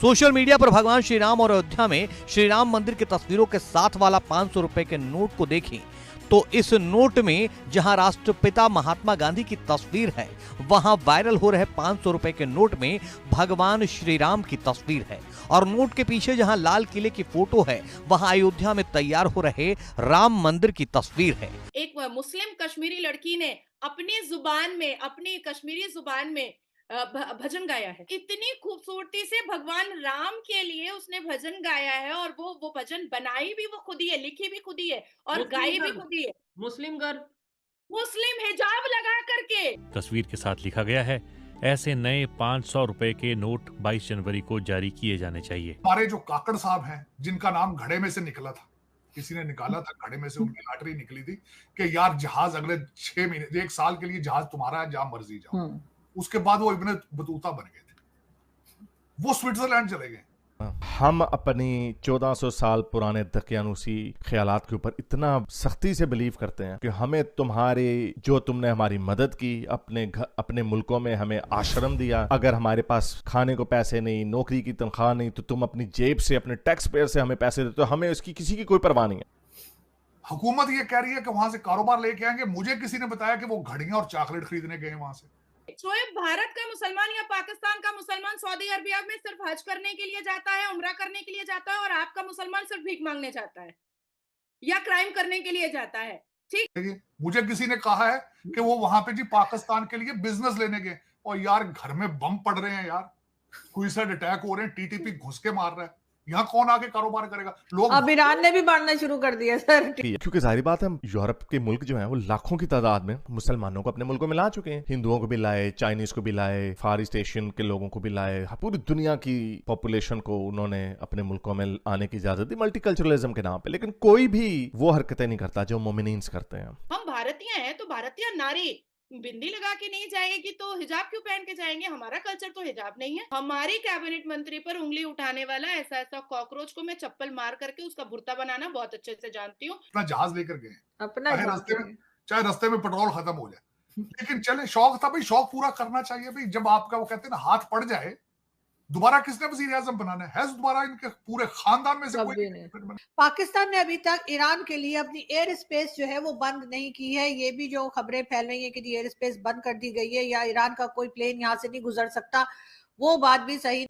Social media पर भगवान श्री राम और अयोध्या में श्री राम मंदिर की तस्वीरों के साथ वाला 500 रुपए के नोट को देखें तो इस नोट में जहां राष्ट्रपिता महात्मा गांधी की तस्वीर है, वहां वायरल हो रहे 500 रुपए के नोट में भगवान श्री राम की तस्वीर है और नोट के पीछे जहां लाल किले की फोटो है, वहां अयोध्या में तैयार हो रहे राम मंदिर की तस्वीर है। एक मुस्लिम कश्मीरी लड़की ने अपनी जुबान में, अपनी कश्मीरी जुबान में भजन गाया है। इतनी खूबसूरती से भगवान राम के लिए उसने भजन गाया है और वो भजन बनाई भी वो खुद ही है, लिखी भी खुद ही है और गाई भी खुद ही है। मुस्लिम गर्ल, मुस्लिम हिजाब लगा करके। तस्वीर के साथ लिखा गया है, ऐसे नए 500 रुपए के नोट 22 जनवरी को जारी किए जाने चाहिए। हमारे जो काकड़ साहब हैं, जिनका नाम घड़े में से निकला था, किसी ने निकाला था घड़े में से, उनकी लॉटरी निकली थी कि यार जहाज अगले 6 महीने 1 साल के लिए जहाज तुम्हारा है, जहां मर्जी जाओ। उसके बाद वो इब्ने बतूता बन गए थे, वो स्विट्जरलैंड चले गए। हम अपनी 1400 साल पुराने दकियानूसी ख्यालात के ऊपर इतना सख्ती से बिलीव करते हैं कि हमें तुम्हारी, जो तुमने हमारी मदद की, अपने मुल्कों में हमें आश्रम दिया, अगर हमारे पास खाने को पैसे नहीं, नौकरी की तनख्वाह नहीं, तो तुम अपनी जेब से, अपने टैक्स पेयर से हमें पैसे देते हो, हमें उसकी किसी की कोई परवाह नहीं है। हुकूमत ये कह रही है कि वहां से कारोबार लेके आएंगे। मुझे किसी ने बताया कि वो घड़ियां और चॉकलेट खरीदने गए वहां से। शोएब भारत का मुसलमान या पाकिस्तान का मुसलमान सऊदी अरबिया में सिर्फ हज करने के लिए जाता है, उम्रा करने के लिए जाता है और आपका मुसलमान सिर्फ भीख मांगने जाता है या क्राइम करने के लिए जाता है। ठीक, मुझे किसी ने कहा है कि वो वहां पे जी पाकिस्तान के लिए बिजनेस लेने गए और यार घर में बम पड़ रहे हैं, यार सुसाइड अटैक हो रहे हैं, टीटीपी घुस के मार रहा है, यहाँ कौन आके कारोबार करेगा? लोग अब ईरान ने भी बढ़ना शुरू कर दिया सर, क्योंकि जाहिर बात है यूरोप के मुल्क जो हैं वो लाखों की तादाद में मुसलमानों को अपने मुल्कों में ला चुके हैं। हिंदुओं को भी लाए, चाइनीज को भी लाए, फार ईस्ट एशियन के लोगों को भी लाए, पूरी दुनिया की पॉपुलेशन को उन्होंने अपने मुल्कों में आने की इजाजत दी मल्टीकल्चरलिज्म के नाम पे। लेकिन कोई भी वो हरकतें नहीं करता जो मोमिनीन्स करते हैं। हम भारतीय हैं तो भारतीय नारी बिंदी लगा के नहीं जाएगी तो हिजाब क्यों पहन के जाएंगे? हमारा कल्चर तो हिजाब नहीं है। हमारी कैबिनेट मंत्री पर उंगली उठाने वाला ऐसा ऐसा कॉकरोच को मैं चप्पल मार करके उसका भुर्ता बनाना बहुत अच्छे से जानती हूँ। अपना जहाज लेकर गए, अपना चाहे रास्ते में पेट्रोल खत्म हो जाए, लेकिन चले, शौक था भाई, शौक पूरा करना चाहिए भाई। जब आपका वो कहते हैं ना हाथ पड़ जाए, दोबारा किसने वजीर आजम बनाना है? दोबारा इनके पूरे खानदान में से कोई नहीं। पाकिस्तान ने अभी तक ईरान के लिए अपनी एयर स्पेस जो है वो बंद नहीं की है। ये भी जो खबरें फैल रही है कि एयर स्पेस बंद कर दी गई है या ईरान का कोई प्लेन यहाँ से नहीं गुजर सकता, वो बात भी सही।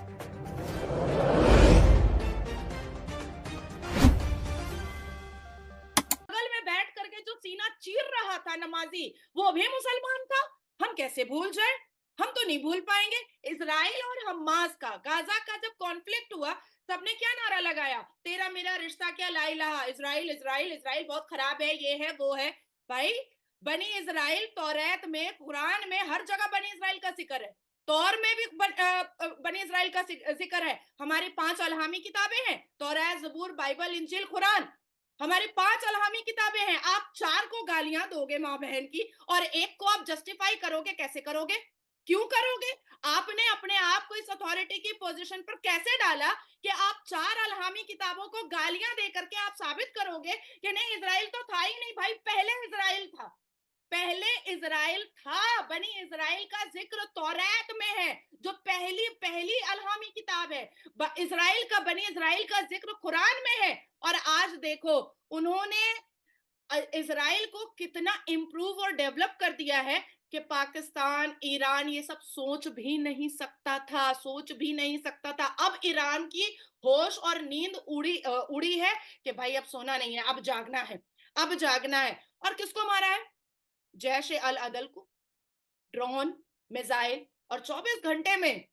बगल में बैठ करके जो सीना चीर रहा था नमाजी, वो भी मुसलमान था। हम कैसे भूल जाए? हम तो नहीं भूल पाएंगे। इजराइल और हमास का, गाजा का जब कॉन्फ्लिक्ट हुआ, सबने क्या नारा लगाया? तेरा मेरा रिश्ता क्या, ला इलाहा, इजराइल इजराइल इजराइल बहुत खराब है, ये है वो है। भाई बनी इजराइल तौरात में, कुरान में हर जगह बनी इजराइल का जिक्र है, तौर में भी बनी इजराइल का जिक्र है। हमारी 5 अलहामी किताबें हैं, तौरात, ज़बूर, बाइबल, इंजील, कुरान, हमारी 5 अलहामी किताबें हैं। आप 4 को गालियां दोगे माँ बहन की और एक को आप जस्टिफाई करोगे? कैसे करोगे? क्यों करोगे? आपने अपने आप को इस अथॉरिटी की पोजीशन पर कैसे डाला कि आप 4 अलहामी किताबों को गालियां दे करके आप साबित करोगे कि नहीं इजराइल तो था ही नहीं? भाई पहले इजराइल था, पहले इजराइल था। बनी इजराइल का जिक्र तौरात में है, जो पहली अलहामी किताब है। इजराइल का, बनी इजराइल का जिक्र कुरान में है। और आज देखो उन्होंने इजराइल को कितना इंप्रूव और डेवलप कर दिया है कि पाकिस्तान, ईरान ये सब सोच भी नहीं सकता था, सोच भी नहीं सकता था। अब ईरान की होश और नींद उड़ी है कि भाई अब सोना नहीं है, अब जागना है, अब जागना है। और किसको मारा है? जैश अल अदल को, ड्रोन, मिसाइल, और 24 घंटे में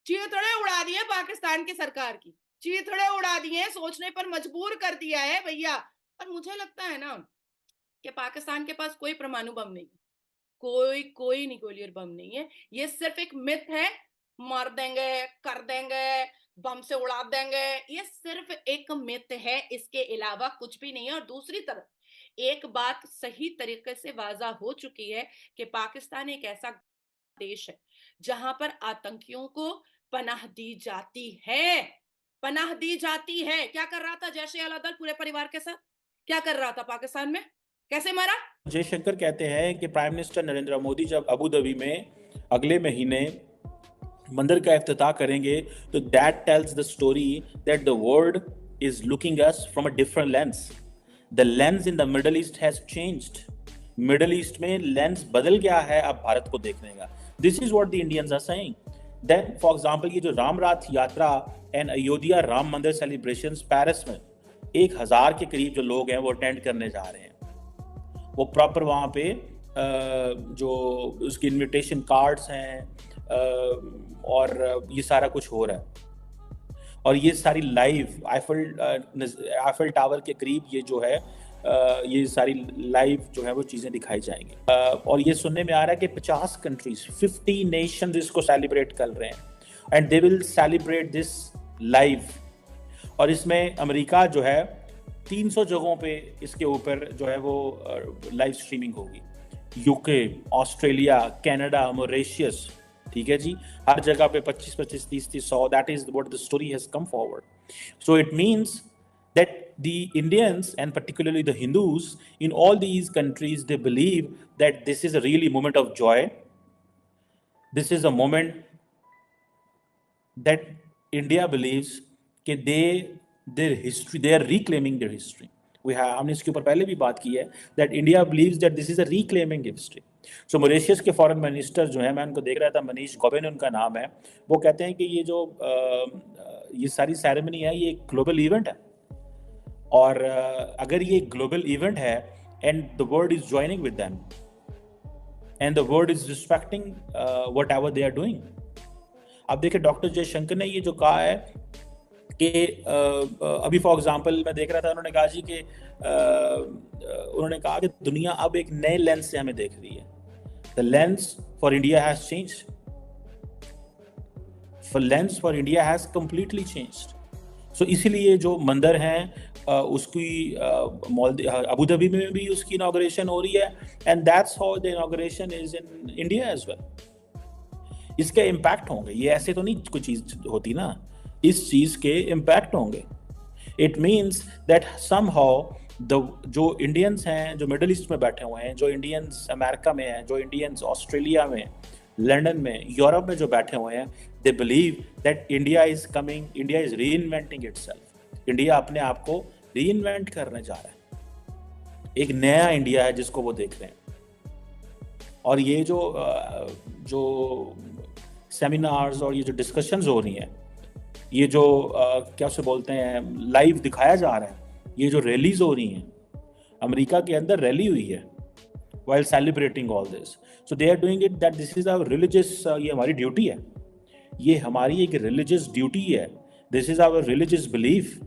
चीथड़े उड़ा दिए पाकिस्तान की सरकार की, चीथड़े उड़ा दिए, सोचने पर मजबूर कर दिया है भैया। और मुझे लगता है ना कि पाकिस्तान के पास कोई परमाणु बम नहीं है, कोई न्यूक्लियर बम नहीं है। ये सिर्फ एक मिथ है, मार देंगे, कर देंगे, बम से उड़ा देंगे, ये सिर्फ एक मिथ है, इसके अलावा कुछ भी नहीं है। और दूसरी तरफ एक बात सही तरीके से वाज़ा हो चुकी है कि पाकिस्तान एक ऐसा देश है जहां पर आतंकियों को पनाह दी जाती है, पनाह दी जाती है। क्या कर रहा था जैश अल अदल पूरे परिवार के साथ? क्या कर रहा था पाकिस्तान में? कैसे मारा? जयशंकर कहते हैं कि प्राइम मिनिस्टर नरेंद्र मोदी जब अबू धाबी में अगले महीने मंदिर का इफ्तिताह करेंगे तो that tells the story that the world is looking us from a different lens. The lens in the middle east has changed. Middle east में लेंस बदल गया है अब भारत को देखने का. This is what the Indians are saying. Then for example ये जो रामराथ यात्रा एंड अयोध्या राम मंदिर सेलिब्रेशंस पेरिस में 1000 के करीब जो लोग हैं वो अटेंड करने जा रहे हैं. वो प्रॉपर वहाँ पे जो उसके इनविटेशन कार्ड्स हैं और ये सारा कुछ हो रहा है. और ये सारी लाइव आईफल टावर के करीब ये जो है ये सारी लाइव जो है वो चीज़ें दिखाई जाएंगी. और ये सुनने में आ रहा है कि 50 कंट्रीज 50 नेशंस इसको सेलिब्रेट कर रहे हैं and they will celebrate this live. और इसमें अमेरिका जो है 300 जगहों पे इसके ऊपर जो है वो लाइव स्ट्रीमिंग होगी. यूके, ऑस्ट्रेलिया, कनाडा, मॉरिशस, ठीक है जी, हर जगह पे 25-25, 30-30, 100. That is what the story has come forward. So it means that the Indians and particularly the Hindus in all these countries, they believe that this is a really moment of joy. This is a moment that India believes that their history, they are reclaiming their history. हमने इसके ऊपर पहले भी बात की है that India believes that this is a reclaiming history. So Mauritius के foreign minister जो है, मैं उनको देख रहा था, मनीष गोबिन उनका नाम है, वो कहते हैं कि ये जो ये सारी सेरेमनी है ये एक ग्लोबल इवेंट है. और अगर ये ग्लोबल इवेंट है and the world is joining with them and the world is respecting whatever they are doing. अब देखिए डॉक्टर जयशंकर ने ये जो कहा है कि अभी फॉर एग्जांपल मैं देख रहा था, उन्होंने कहा जी कि उन्होंने कहा कि दुनिया अब एक नए लेंस से हमें देख रही है. The lens for India has changed. Lens for India has completely changed. So इसीलिए जो मंदिर हैं उसकी अबू धाबी में भी उसकी इनॉग्रेशन हो रही है and that's how the inauguration is in India as well. इसके इम्पैक्ट होंगे, ये ऐसे तो नहीं कोई चीज़ होती ना, इस चीज़ के इम्पैक्ट होंगे. इट मीन्स दैट समहाउ जो इंडियंस हैं जो मिडल ईस्ट में बैठे हुए हैं, जो इंडियंस अमेरिका में हैं, जो इंडियंस ऑस्ट्रेलिया में, लंदन में, यूरोप में जो बैठे हुए हैं, they believe that India is coming, India is reinventing itself. India अपने आप को रीइन्वेंट करने जा रहा है. एक नया इंडिया है जिसको वो देख रहे हैं. और ये जो सेमिनार्स और ये जो डिस्कशंस हो रही हैं, ये जो क्या उसे बोलते हैं लाइव दिखाया जा रहा है, ये जो रैलीज हो रही हैं, अमेरिका के अंदर रैली हुई है while celebrating all this. So they are doing it that this is our religious, ये हमारी ड्यूटी है, ये हमारी एक रिलीजियस ड्यूटी है. This is our religious belief